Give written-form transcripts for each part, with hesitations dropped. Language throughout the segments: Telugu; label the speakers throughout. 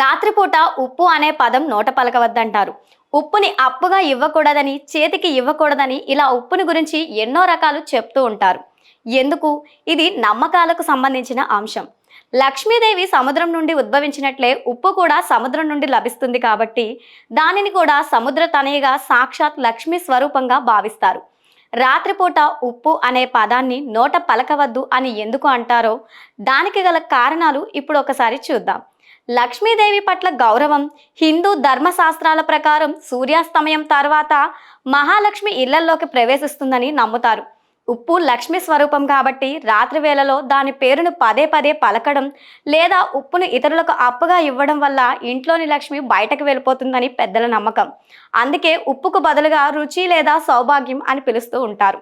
Speaker 1: రాత్రిపూట ఉప్పు అనే పదం నోట పలకవద్దంటారు. ఉప్పుని అప్పుగా ఇవ్వకూడదని, చేతికి ఇవ్వకూడదని ఇలా ఉప్పుని గురించి ఎన్నో రకాలు చెప్తూ ఉంటారు. ఎందుకు? ఇది నమ్మకాలకు సంబంధించిన అంశం. లక్ష్మీదేవి సముద్రం నుండి ఉద్భవించినట్లే ఉప్పు కూడా సముద్రం నుండి లభిస్తుంది కాబట్టి దానిని కూడా సముద్ర తనయుగా సాక్షాత్ లక్ష్మీ స్వరూపంగా భావిస్తారు. రాత్రిపూట ఉప్పు అనే పదాన్ని నోట పలకవద్దు అని ఎందుకు అంటారో దానికి గల కారణాలు ఇప్పుడు ఒకసారి చూద్దాం. లక్ష్మీదేవి పట్ల గౌరవం. హిందూ ధర్మశాస్త్రాల ప్రకారం సూర్యాస్తమయం తర్వాత మహాలక్ష్మి ఇళ్లల్లోకి ప్రవేశిస్తుందని నమ్ముతారు. ఉప్పు లక్ష్మి స్వరూపం కాబట్టి రాత్రి వేళలో దాని పేరును పదే పదే పలకడం లేదా ఉప్పును ఇతరులకు అప్పుగా ఇవ్వడం వల్ల ఇంట్లోని లక్ష్మి బయటకు వెళ్ళిపోతుందని పెద్దల నమ్మకం. అందుకే ఉప్పుకు బదులుగా రుచి లేదా సౌభాగ్యం అని పిలుస్తూ ఉంటారు.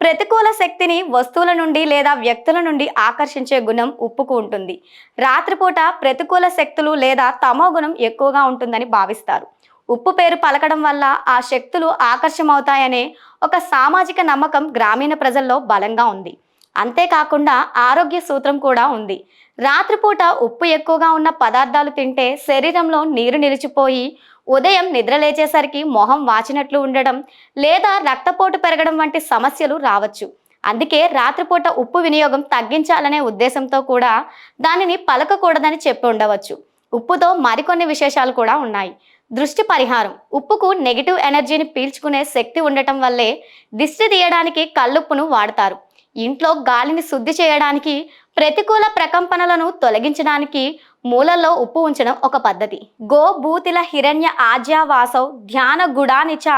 Speaker 1: ప్రతికూల శక్తిని వస్తువుల నుండి లేదా వ్యక్తుల నుండి ఆకర్షించే గుణం ఉప్పుకు ఉంటుంది. రాత్రిపూట ప్రతికూల శక్తులు లేదా తమో గుణం ఎక్కువగా ఉంటుందని భావిస్తారు. ఉప్పు పేరు పలకడం వల్ల ఆ శక్తులు ఆకర్షమవుతాయనే ఒక సామాజిక నమ్మకం గ్రామీణ ప్రజల్లో బలంగా ఉంది. అంతేకాకుండా ఆరోగ్య సూత్రం కూడా ఉంది. రాత్రిపూట ఉప్పు ఎక్కువగా ఉన్న పదార్థాలు తింటే శరీరంలో నీరు నిలిచిపోయి ఉదయం నిద్రలేచేసరికి మొహం వాచినట్లు ఉండడం లేదా రక్తపోటు పెరగడం వంటి సమస్యలు రావచ్చు. అందుకే రాత్రిపూట ఉప్పు వినియోగం తగ్గించాలనే ఉద్దేశంతో కూడా దానిని పలకకూడదని చెప్పి ఉండవచ్చు. ఉప్పుతో మరికొన్ని విశేషాలు కూడా ఉన్నాయి. దృష్టి పరిహారం. ఉప్పుకు నెగిటివ్ ఎనర్జీని పీల్చుకునే శక్తి ఉండటం వల్లే దిష్టి తీయడానికి కల్లుప్పును వాడతారు. ఇంట్లో గాలిని శుద్ధి చేయడానికి, ప్రతికూల ప్రకంపనలను తొలగించడానికి మూలల్లో ఉప్పు ఉంచడం ఒక పద్ధతి. గో భూతిల హిరణ్య ఆజ్యావాసౌ ధ్యాన గుడానిచ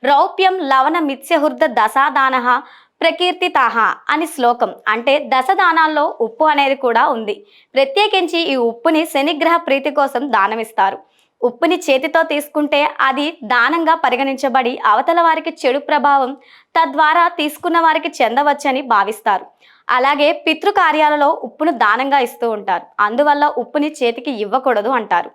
Speaker 1: రౌప్యం లవణ మిత్స్యహృద దశాదాన ప్రకీర్తితాహ అని శ్లోకం. అంటే దశదానాల్లో ఉప్పు అనేది కూడా ఉంది. ప్రత్యేకించి ఈ ఉప్పుని శనిగ్రహ ప్రీతి కోసం దానమిస్తారు. ఉప్పుని చేతితో తీసుకుంటే అది దానంగా పరిగణించబడి అవతల వారికి చెడు ప్రభావం తద్వారా తీసుకున్న వారికి చెందవచ్చని భావిస్తారు. అలాగే పితృకార్యాలలో ఉప్పును దానంగా ఇస్తూ ఉంటారు. అందువల్ల ఉప్పుని చేతికి ఇవ్వకూడదు అంటారు.